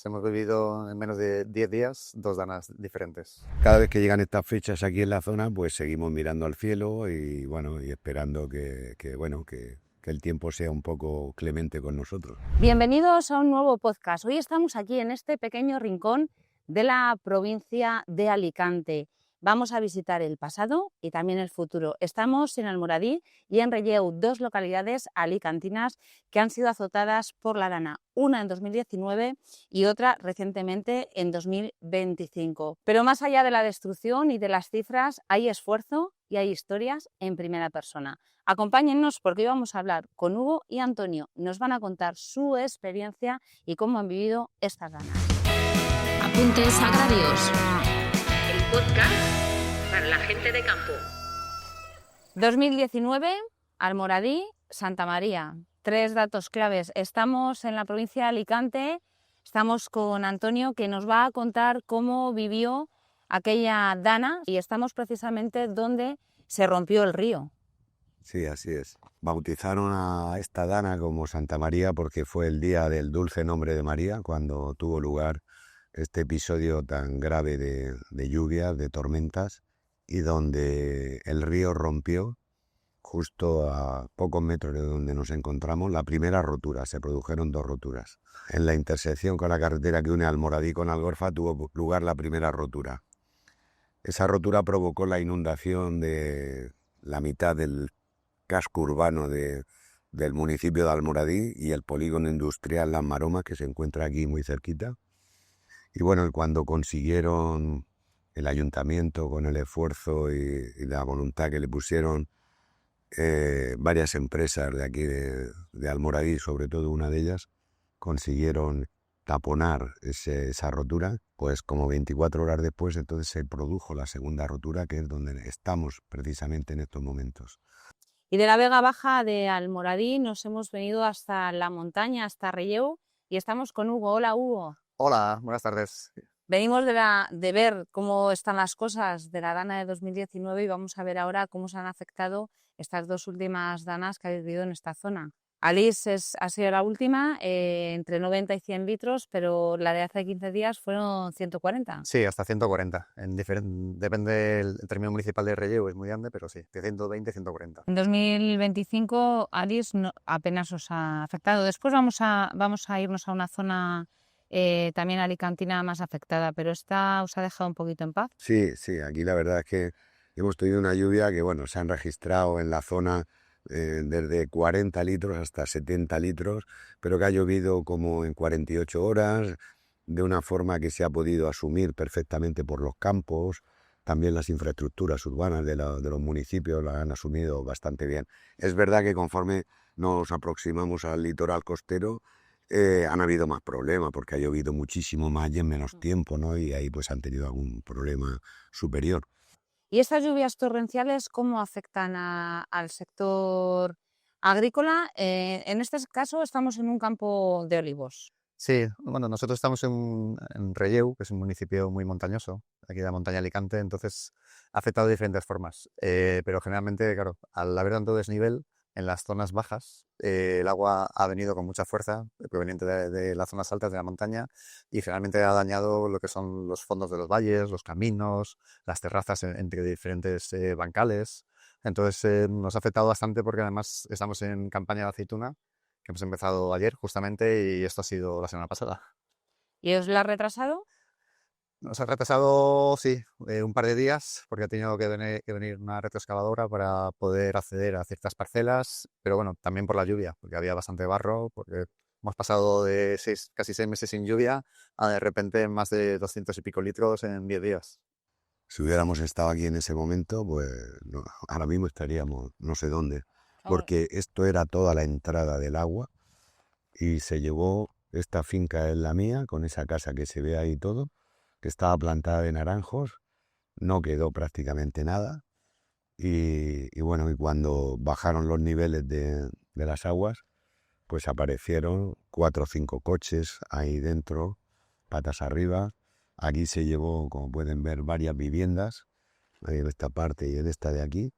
Hemos vivido en menos de 10 días 2 danas diferentes. Cada vez que llegan estas fechas aquí en la zona, pues seguimos mirando al cielo y bueno, y esperando que el tiempo sea un poco clemente con nosotros. Bienvenidos a un nuevo podcast. Hoy estamos aquí en este pequeño rincón de la provincia de Alicante. Vamos a visitar el pasado y también el futuro. Estamos en Almoradí y en Relleu, dos localidades alicantinas que han sido azotadas por la dana, una en 2019 y otra recientemente en 2025. Pero más allá de la destrucción y de las cifras, hay esfuerzo y hay historias en primera persona. Acompáñennos porque hoy vamos a hablar con Hugo y Antonio. Nos van a contar su experiencia y cómo han vivido estas danas. Apuntes agrarios. El podcast para la gente de campo. 2019, Almoradí, Santa María. 3 datos claves. Estamos en la provincia de Alicante, estamos con Antonio que nos va a contar cómo vivió aquella dana y estamos precisamente donde se rompió el río. Sí, así es. Bautizaron a esta dana como Santa María porque fue el día del dulce nombre de María cuando tuvo lugar este episodio tan grave de lluvias, de tormentas, y donde el río rompió justo a pocos metros de donde nos encontramos la primera rotura. Se produjeron 2 roturas. En la intersección con la carretera que une Almoradí con Algorfa tuvo lugar la primera rotura. Esa rotura provocó la inundación de la mitad del casco urbano del municipio de Almoradí y el polígono industrial Las Maromas, que se encuentra aquí muy cerquita. Y bueno, cuando consiguieron el ayuntamiento, con el esfuerzo y la voluntad que le pusieron varias empresas de aquí de Almoradí, sobre todo una de ellas, consiguieron taponar esa rotura, pues como 24 horas después entonces se produjo la segunda rotura, que es donde estamos precisamente en estos momentos. Y de la Vega Baja de Almoradí nos hemos venido hasta la montaña, hasta Relleu, y estamos con Hugo. Hola, Hugo. Hola, buenas tardes. Venimos de ver cómo están las cosas de la dana de 2019 y vamos a ver ahora cómo se han afectado estas 2 últimas danas que habéis vivido en esta zona. Alice ha sido la última, entre 90 y 100 litros, pero la de hace 15 días fueron 140. Sí, hasta 140. Depende el término municipal de Relleu, es muy grande, pero sí, de 120 a 140. En 2025 Alice apenas os ha afectado. Después vamos a irnos a una zona también alicantina más afectada, pero esta os ha dejado un poquito en paz. Sí, aquí la verdad es que hemos tenido una lluvia que, bueno, se han registrado en la zona desde 40 litros hasta 70 litros, pero que ha llovido como en 48 horas, de una forma que se ha podido asumir perfectamente por los campos. También las infraestructuras urbanas de los municipios la han asumido bastante bien. Es verdad que conforme nos aproximamos al litoral costero, han habido más problemas porque ha llovido muchísimo más y en menos tiempo, ¿no? Y ahí pues han tenido algún problema superior. ¿Y estas lluvias torrenciales cómo afectan al sector agrícola? En este caso estamos en un campo de olivos. Sí, bueno, nosotros estamos en Relleu, que es un municipio muy montañoso, aquí de la montaña Alicante, entonces ha afectado de diferentes formas, pero generalmente, claro, al haber tanto desnivel en las zonas bajas, el agua ha venido con mucha fuerza proveniente de las zonas altas de la montaña y generalmente ha dañado lo que son los fondos de los valles, los caminos, las terrazas entre diferentes bancales. Entonces nos ha afectado bastante porque además estamos en campaña de aceituna, que hemos empezado ayer justamente y esto ha sido la semana pasada. ¿Y os la ha retrasado? Nos ha retrasado, sí, un par de días porque ha tenido que venir una retroexcavadora para poder acceder a ciertas parcelas, pero bueno, también por la lluvia, porque había bastante barro, porque hemos pasado de casi 6 meses sin lluvia a de repente más de 200 y pico litros en 10 días. Si hubiéramos estado aquí en ese momento, pues no, ahora mismo estaríamos no sé dónde, porque esto era toda la entrada del agua y se llevó, esta finca es la mía, con esa casa que se ve ahí todo, que estaba plantada de naranjos, no quedó prácticamente nada y bueno, y cuando bajaron los niveles de las aguas, pues aparecieron 4 o 5 coches ahí dentro, patas arriba. Aquí se llevó, como pueden ver, varias viviendas, en esta parte y en esta de aquí.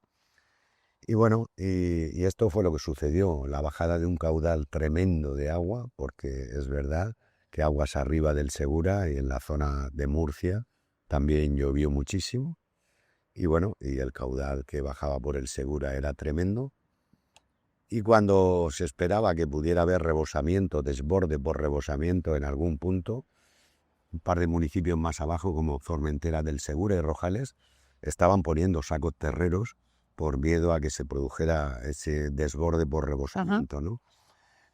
Y bueno, y esto fue lo que sucedió, la bajada de un caudal tremendo de agua, porque es verdad que aguas arriba del Segura y en la zona de Murcia también llovió muchísimo. Y bueno, y el caudal que bajaba por el Segura era tremendo. Y cuando se esperaba que pudiera haber rebosamiento, desborde por rebosamiento en algún punto, un par de municipios más abajo, como Formentera del Segura y Rojales, estaban poniendo sacos terreros por miedo a que se produjera ese desborde por rebosamiento, ¿no?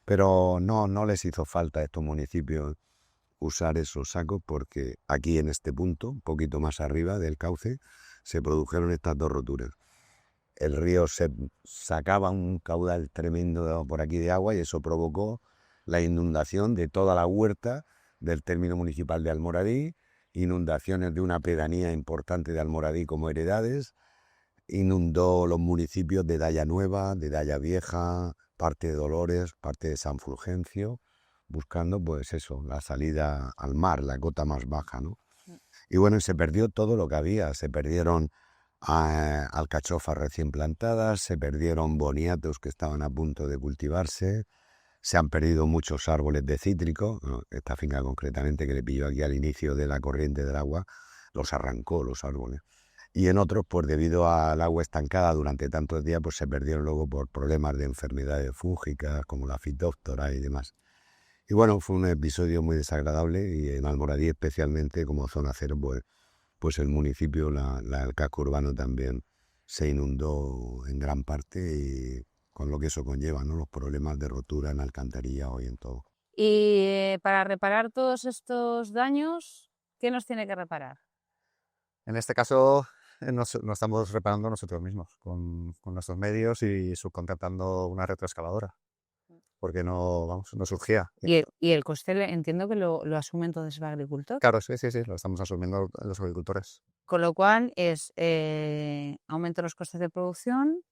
Pero no les hizo falta a estos municipios usar esos sacos porque aquí en este punto, un poquito más arriba del cauce, se produjeron estas dos roturas. El río se sacaba un caudal tremendo por aquí de agua y eso provocó la inundación de toda la huerta del término municipal de Almoradí, inundaciones de una pedanía importante de Almoradí como Heredades, inundó los municipios de Daya Nueva, de Daya Vieja, parte de Dolores, parte de San Fulgencio, buscando pues eso, la salida al mar, la cota más baja, ¿no? Y bueno, se perdió todo lo que había, se perdieron alcachofas recién plantadas, se perdieron boniatos que estaban a punto de cultivarse, se han perdido muchos árboles de cítrico, ¿no? Esta finca concretamente que le pilló aquí al inicio de la corriente del agua, los arrancó los árboles. Y en otros, pues debido al agua estancada durante tantos días, pues se perdieron luego por problemas de enfermedades fúngicas como la fitóptora y demás. Y bueno, fue un episodio muy desagradable y en Almoradí especialmente como zona cero, pues el municipio, el casco urbano también se inundó en gran parte y con lo que eso conlleva, ¿no? Los problemas de rotura en alcantarilla y en todo. Y para reparar todos estos daños, ¿qué nos tiene que reparar? En este caso nos estamos reparando nosotros mismos con nuestros medios y subcontratando una retroexcavadora, porque no surgía. Y el coste entiendo que lo asume entonces el agricultor. Claro, sí, lo estamos asumiendo los agricultores. Con lo cual es aumento de los costes de producción,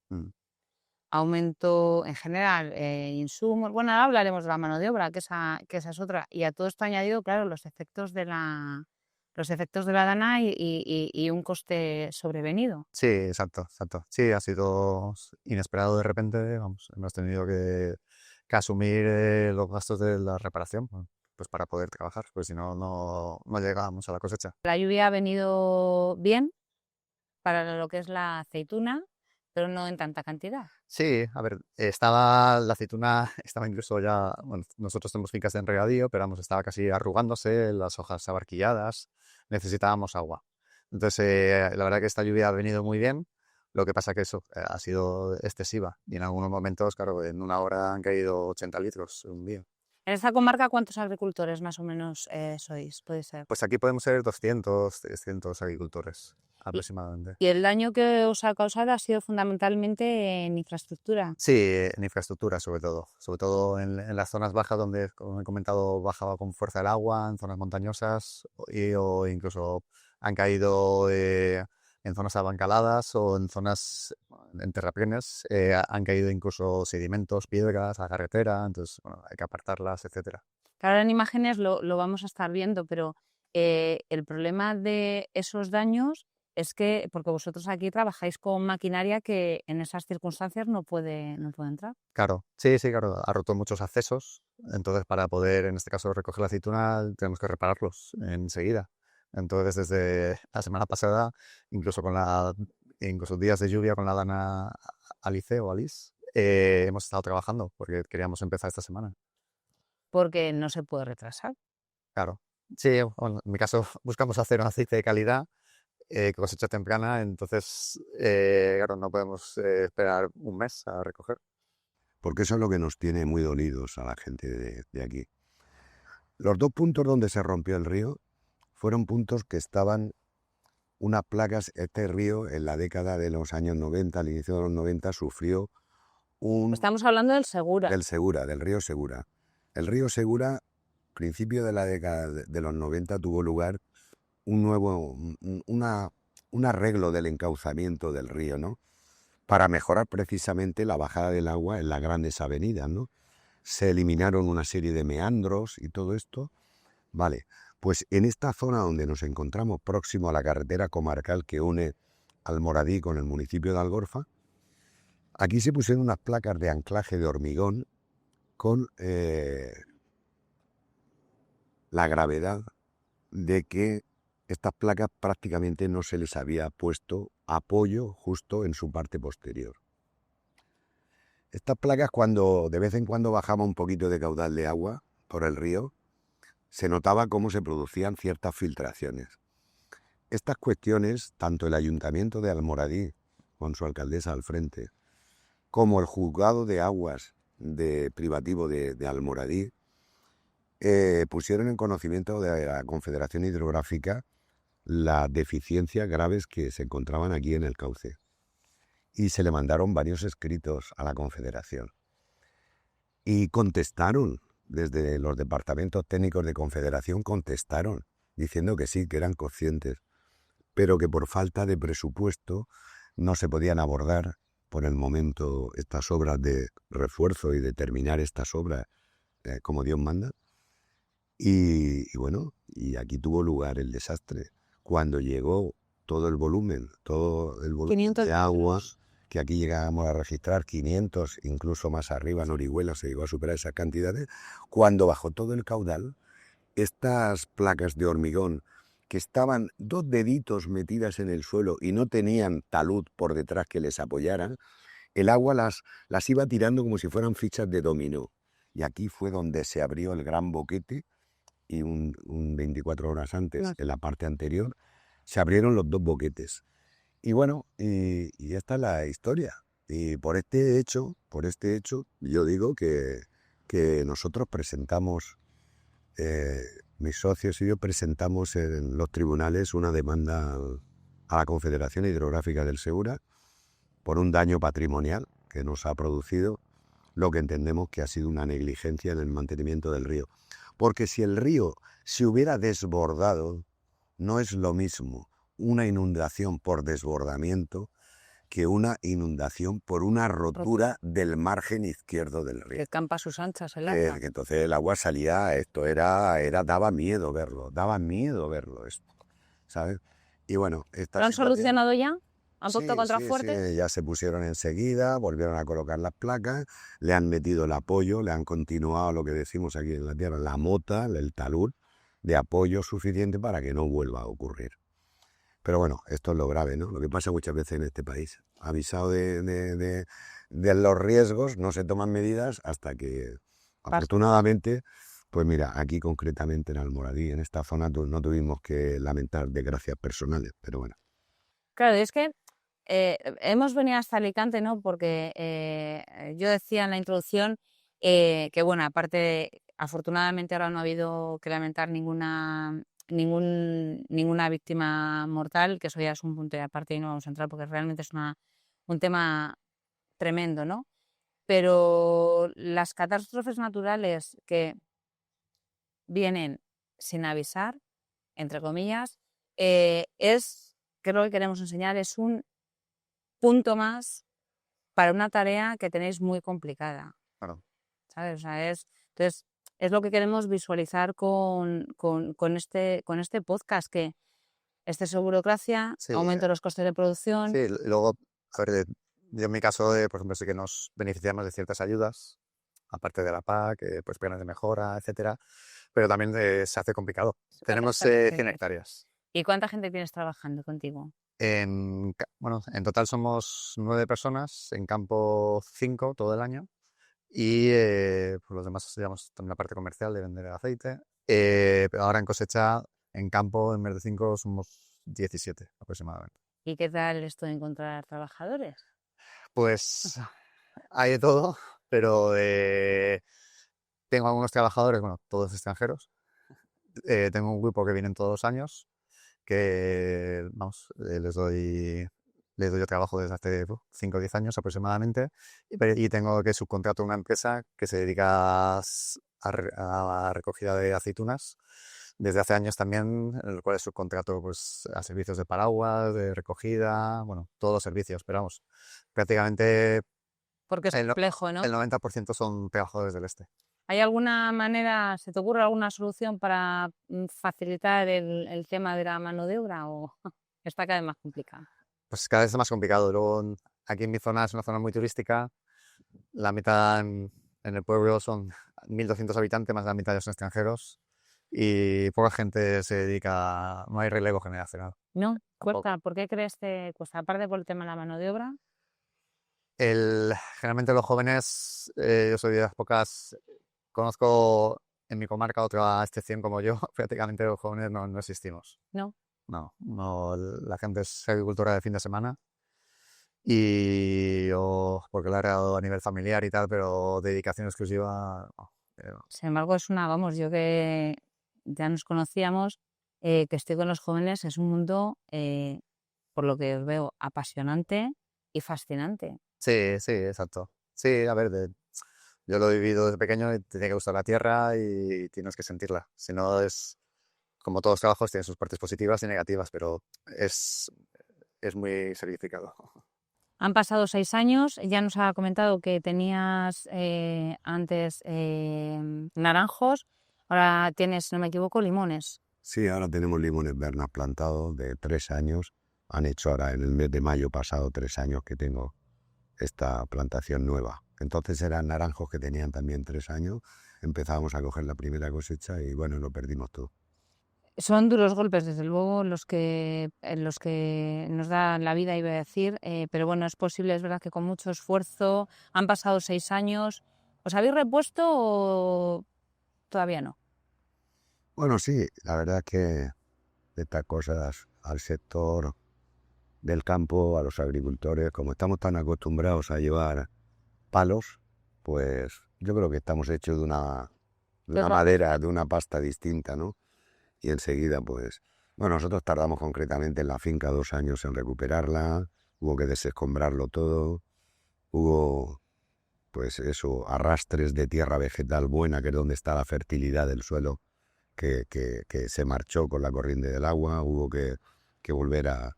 aumento en general, insumos. Bueno, ahora hablaremos de la mano de obra, que esa es otra. Y a todo esto añadido, claro, los efectos de la dana y un coste sobrevenido. Sí, exacto. Sí, ha sido inesperado de repente, hemos tenido que asumir los gastos de la reparación, pues para poder trabajar, pues si no llegábamos a la cosecha. La lluvia ha venido bien para lo que es la aceituna, pero no en tanta cantidad. Sí, a ver, la aceituna estaba incluso ya, bueno, nosotros tenemos fincas de regadío, pero estaba casi arrugándose, las hojas abarquilladas, necesitábamos agua. Entonces, la verdad que esta lluvia ha venido muy bien, lo que pasa que eso ha sido excesiva y en algunos momentos, claro, en una hora han caído 80 litros un día. En esta comarca, ¿cuántos agricultores más o menos sois? Puede ser. Pues aquí podemos ser 200, 300 agricultores aproximadamente. ¿Y el daño que os ha causado ha sido fundamentalmente en infraestructura? Sí, en infraestructura sobre todo en las zonas bajas donde, como he comentado, bajaba con fuerza el agua, en zonas montañosas o incluso han caído en zonas abancaladas o en zonas en terraplenes, han caído incluso sedimentos, piedras, a carretera, entonces bueno, hay que apartarlas, etcétera. Claro, en imágenes lo vamos a estar viendo, pero el problema de esos daños es que, porque vosotros aquí trabajáis con maquinaria que en esas circunstancias no puede entrar. Claro, sí, claro, ha roto muchos accesos, entonces para poder, en este caso, recoger la aceituna tenemos que repararlos enseguida. Entonces, desde la semana pasada, incluso días de lluvia con la dana Alice, hemos estado trabajando porque queríamos empezar esta semana. Porque no se puede retrasar. Claro, sí, bueno, en mi caso buscamos hacer un aceite de calidad, cosecha temprana, entonces, claro, no podemos esperar un mes a recoger. Porque eso es lo que nos tiene muy dolidos a la gente de aquí. Los dos puntos donde se rompió el río fueron puntos que estaban unas placas. Este río en la década de los años 90, al inicio de los 90, sufrió Estamos hablando del Segura. Del río Segura. El río Segura, principio de la década de los 90, tuvo lugar un arreglo del encauzamiento del río, ¿no? Para mejorar precisamente la bajada del agua en las grandes avenidas, ¿no? Se eliminaron una serie de meandros y todo esto. Vale, pues en esta zona donde nos encontramos, próximo a la carretera comarcal que une Almoradí con el municipio de Algorfa, aquí se pusieron unas placas de anclaje de hormigón con la gravedad de que estas placas prácticamente no se les había puesto apoyo justo en su parte posterior. Estas placas, cuando de vez en cuando bajaba un poquito de caudal de agua por el río, se notaba cómo se producían ciertas filtraciones. Estas cuestiones, tanto el Ayuntamiento de Almoradí, con su alcaldesa al frente, como el Juzgado de Aguas privativo de Almoradí, pusieron en conocimiento de la Confederación Hidrográfica las deficiencias graves que se encontraban aquí en el cauce. Y se le mandaron varios escritos a la Confederación. Y contestaron, desde los departamentos técnicos de Confederación contestaron, diciendo que sí, que eran conscientes, pero que por falta de presupuesto no se podían abordar por el momento estas obras de refuerzo y de terminar estas obras como Dios manda. Y bueno, y aquí tuvo lugar el desastre. Cuando llegó todo el volumen de agua, que aquí llegábamos a registrar 500, incluso más arriba en Orihuela se llegó a superar esas cantidades, cuando bajó todo el caudal, estas placas de hormigón que estaban 2 deditos metidas en el suelo y no tenían talud por detrás que les apoyaran, el agua las iba tirando como si fueran fichas de dominó. Y aquí fue donde se abrió el gran boquete y un 24 horas antes, en la parte anterior, se abrieron los 2 boquetes. Y bueno, y esta es la historia. Y por este hecho, yo digo que nosotros presentamos, mis socios y yo presentamos en los tribunales una demanda a la Confederación Hidrográfica del Segura por un daño patrimonial que nos ha producido lo que entendemos que ha sido una negligencia en el mantenimiento del río. Porque si el río se hubiera desbordado, no es lo mismo una inundación por desbordamiento que una inundación por una rotura del margen izquierdo del río. Que campa a sus anchas el agua. Que entonces el agua salía, daba miedo verlo esto, ¿sabes? Y bueno, ¿Lo han solucionado ya? ¿Han puesto contrafuertes? Sí, ya se pusieron enseguida, volvieron a colocar las placas, le han metido el apoyo, le han continuado lo que decimos aquí en la tierra, la mota, el talud, de apoyo suficiente para que no vuelva a ocurrir. Pero bueno, esto es lo grave, ¿no? Lo que pasa muchas veces en este país. Avisado de los riesgos, no se toman medidas hasta que, afortunadamente, pues mira, aquí concretamente en Almoradí, en esta zona, no tuvimos que lamentar desgracias personales, pero bueno. Claro, es que hemos venido hasta Alicante, ¿no? Porque yo decía en la introducción que, bueno, aparte, afortunadamente ahora no ha habido que lamentar ninguna víctima mortal, que eso ya es un punto de aparte y no vamos a entrar porque realmente es un tema tremendo, ¿no? Pero las catástrofes naturales que vienen sin avisar, entre comillas, que es lo que queremos enseñar, es un punto más para una tarea que tenéis muy complicada. Claro. ¿Sabes? O sea, entonces, es lo que queremos visualizar con este podcast, que exceso de burocracia, Sí, aumento de los costes de producción. Sí, luego, a ver, yo en mi caso, por ejemplo, sí que nos beneficiamos de ciertas ayudas, aparte de la PAC, pues planes de mejora, etcétera, pero también se hace complicado. Tenemos 100 hectáreas. ¿Y cuánta gente tienes trabajando contigo? Bueno, en total somos 9 personas, en campo 5 todo el año, y pues los demás llevamos también la parte comercial de vender el aceite, pero ahora en cosecha, en campo, en vez de 5, somos 17 aproximadamente. ¿Y qué tal esto de encontrar trabajadores? Pues hay de todo, pero tengo algunos trabajadores, bueno, todos extranjeros. Tengo un grupo que vienen todos los años, que vamos, les doy yo trabajo desde hace 5 o 10 años aproximadamente, y tengo que subcontrato una empresa que se dedica a recogida de aceitunas desde hace años también, en el cual subcontrato pues, a servicios de paraguas, de recogida, bueno, todos los servicios, pero vamos, prácticamente porque es complejo, ¿no? El 90% son trabajadores del este. ¿Hay alguna manera, se te ocurre alguna solución para facilitar el tema de la mano de obra o está cada vez más complicado? Pues cada vez es más complicado. Luego, aquí en mi zona es una zona muy turística. La mitad en el pueblo son 1.200 habitantes, más de la mitad ya son extranjeros. y poca gente se dedica, no hay relevo generacional. ¿No? Tampoco. Cuesta. ¿Por qué crees que cuesta? Aparte por el tema de la mano de obra. Generalmente los jóvenes, yo soy de las pocas, conozco en mi comarca otra excepción como yo, prácticamente los jóvenes no existimos. No. No, la gente es agricultora de fin de semana y yo, porque lo he heredado a nivel familiar y tal, pero dedicación exclusiva, no. Sin embargo, es vamos, yo que ya nos conocíamos, que estoy con los jóvenes, es un mundo, por lo que os veo, apasionante y fascinante. Sí, exacto. Sí, a ver, yo lo he vivido desde pequeño y te tiene que gustar la tierra y tienes que sentirla. Si no, es como todos los trabajos, tienen sus partes positivas y negativas, pero es muy sacrificado. Han pasado 6 años, ya nos ha comentado que tenías antes naranjos, ahora tienes, si no me equivoco, limones. Sí, ahora tenemos limones Bernas plantados de 3 años. Han hecho ahora en el mes de mayo pasado 3 años que tengo esta plantación nueva. Entonces eran naranjos que tenían también 3 años. Empezábamos a coger la primera cosecha y bueno, lo perdimos todo. Son duros golpes, desde luego, los que nos da la vida, iba a decir, pero bueno, es posible, es verdad que con mucho esfuerzo, han pasado 6 años. ¿Os habéis repuesto o todavía no? Bueno, sí, la verdad es que de estas cosas al sector del campo, a los agricultores, como estamos tan acostumbrados a llevar palos, pues yo creo que estamos hechos de una madera, de una pasta distinta, ¿no? Y enseguida, pues, bueno, nosotros tardamos concretamente en la finca 2 años en recuperarla, hubo que desescombrarlo todo, hubo, pues eso, arrastres de tierra vegetal buena, que es donde está la fertilidad del suelo, que se marchó con la corriente del agua, hubo que volver a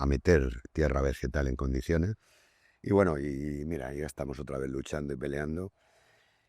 meter tierra vegetal en condiciones. Y bueno, y mira, ya estamos otra vez luchando y peleando.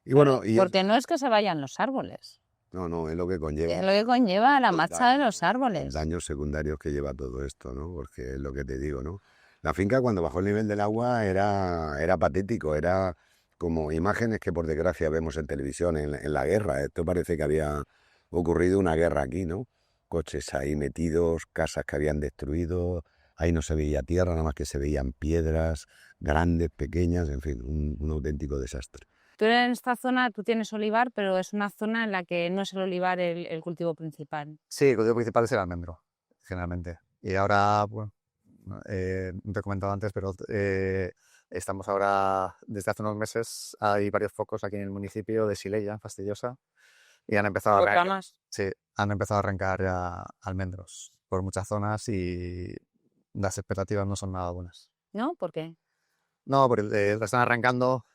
Y bueno, Porque no es que se vayan los árboles, no, es lo que conlleva. es lo que conlleva la marcha de los árboles. Daños secundarios que lleva todo esto, ¿no? Porque es lo que te digo, ¿no? La finca cuando bajó el nivel del agua era patético, era como imágenes que por desgracia vemos en televisión en la guerra. Esto parece que había ocurrido una guerra aquí, ¿no? Coches ahí metidos, casas que habían destruido, ahí no se veía tierra, nada más que se veían piedras grandes, pequeñas, en fin, un auténtico desastre. Tú en esta zona, tú tienes olivar, pero es una zona en la que no es el olivar el cultivo principal. Sí, el cultivo principal es el almendro, generalmente. Y ahora, bueno, no te he comentado antes, pero estamos ahora, desde hace unos meses, hay varios focos aquí en el municipio de Sileya, Fastidiosa, y han empezado a arrancar, sí, han empezado a arrancar ya almendros por muchas zonas y las expectativas no son nada buenas. ¿No? ¿Por qué? No, porque lo están arrancando,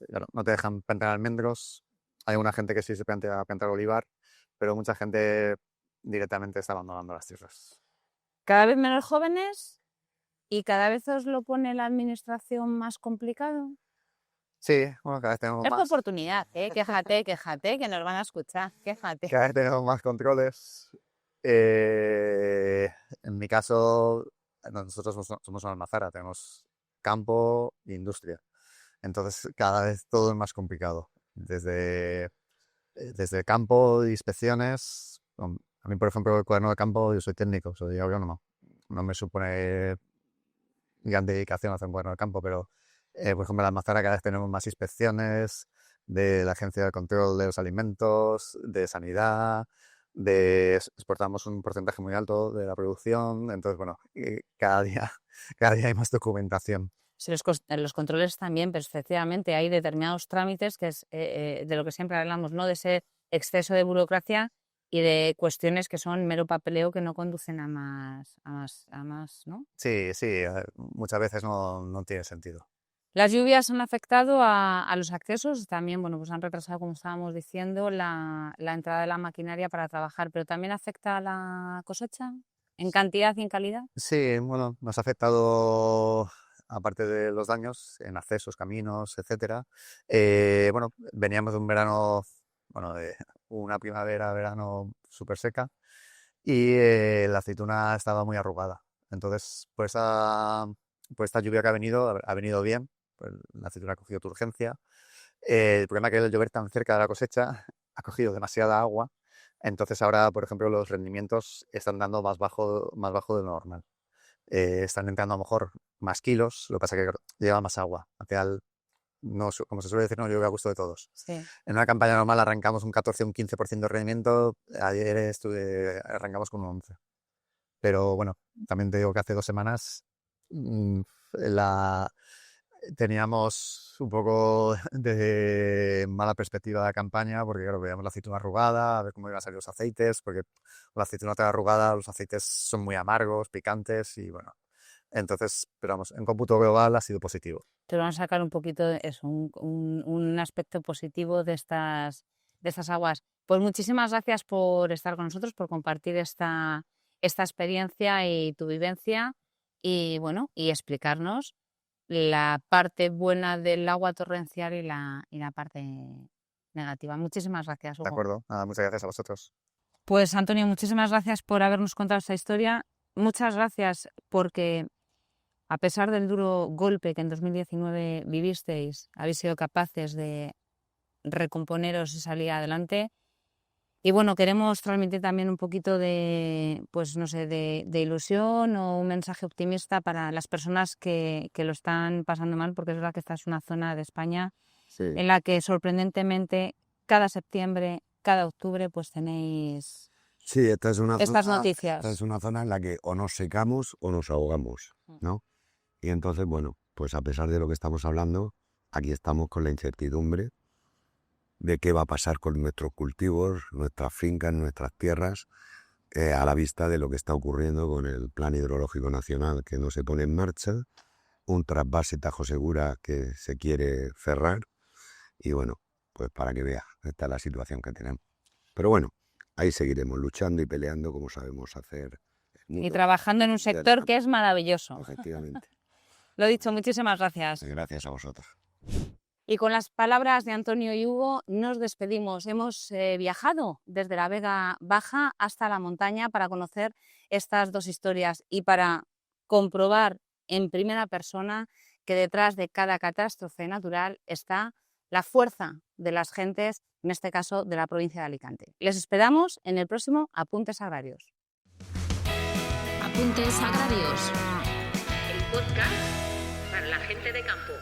claro, no te dejan plantar almendros. Hay una gente que sí se plantea plantar olivar, pero mucha gente directamente está abandonando las tierras. Cada vez menos jóvenes y cada vez os lo pone la administración más complicado. Sí, bueno, cada vez tenemos Es tu más. oportunidad, ¿eh? Quéjate, que nos van a escuchar. Quéjate. Cada vez tenemos más controles. En mi caso, nosotros somos una almazara, tenemos campo e industria. Entonces, cada vez todo es más complicado. Desde campo, inspecciones. A mí, por ejemplo, el cuaderno de campo, yo soy técnico, soy agrónomo. No me supone gran dedicación hacer un cuaderno de campo, pero, por ejemplo, en la almazara cada vez tenemos más inspecciones de la Agencia de Control de los Alimentos, de Sanidad, exportamos un porcentaje muy alto de la producción. Entonces, bueno, cada día hay más documentación. Sí, los controles también, pero efectivamente hay determinados trámites que es de lo que siempre hablamos, ¿no? De ese exceso de burocracia y de cuestiones que son mero papeleo que no conducen a más, ¿no? Sí, muchas veces no tiene sentido. Las lluvias han afectado a los accesos, también, bueno, pues han retrasado, como estábamos diciendo, la entrada de la maquinaria para trabajar, pero también afecta a la cosecha en cantidad y en calidad. Sí, bueno, nos ha afectado, aparte de los daños en accesos, caminos, etcétera. Bueno, veníamos de un verano, bueno, de una verano súper seca y la aceituna estaba muy arrugada. Entonces, pues esta lluvia que ha venido bien, pues la aceituna ha cogido turgencia. El problema es que el llover tan cerca de la cosecha ha cogido demasiada agua Entonces ahora, por ejemplo, los rendimientos están dando más bajo de lo normal. Están entrando a lo mejor más kilos, lo que pasa es que claro, lleva más agua. Al final, no, como se suele decir, no llueve a gusto de todos. Sí. En una campaña normal arrancamos un 14 o un 15% de rendimiento, ayer arrancamos con un 11%. Pero bueno, también te digo que hace 2 semanas teníamos un poco de mala perspectiva de la campaña, porque claro, veíamos la aceituna arrugada, a ver cómo iban a salir los aceites, porque la aceituna toda arrugada, los aceites son muy amargos, picantes y bueno. Entonces, pero vamos, en cómputo global ha sido positivo. Te van a sacar un poquito eso, un aspecto positivo de estas aguas. Pues muchísimas gracias por estar con nosotros, por compartir esta experiencia y tu vivencia y bueno, y explicarnos la parte buena del agua torrencial y la parte negativa. Muchísimas gracias, Hugo. De acuerdo, nada, muchas gracias a vosotros. Pues Antonio, muchísimas gracias por habernos contado esta historia. Muchas gracias porque a pesar del duro golpe que en 2019 vivisteis, habéis sido capaces de recomponeros y salir adelante. Y bueno, queremos transmitir también un poquito de, pues no sé, de ilusión o un mensaje optimista para las personas que lo están pasando mal, porque es verdad que esta es una zona de España en la que sorprendentemente cada septiembre, cada octubre, pues tenéis estas noticias. Esta es una zona en la que o nos secamos o nos ahogamos, ¿no? Y entonces, bueno, pues a pesar de lo que estamos hablando, aquí estamos con la incertidumbre de qué va a pasar con nuestros cultivos, nuestras fincas, nuestras tierras, a la vista de lo que está ocurriendo con el Plan Hidrológico Nacional que no se pone en marcha, un trasvase Tajo Segura que se quiere cerrar y bueno, pues para que veas, esta es la situación que tenemos. Pero bueno, ahí seguiremos luchando y peleando como sabemos hacer. Y trabajando en un sector que es maravilloso. Efectivamente. Lo dicho, muchísimas gracias. Gracias a vosotros. Y con las palabras de Antonio y Hugo nos despedimos. Hemos viajado desde la Vega Baja hasta la montaña para conocer estas dos historias y para comprobar en primera persona que detrás de cada catástrofe natural está la fuerza de las gentes, en este caso de la provincia de Alicante. Les esperamos en el próximo Apuntes Agrarios. Apuntes Agrarios, el podcast para la gente de campo.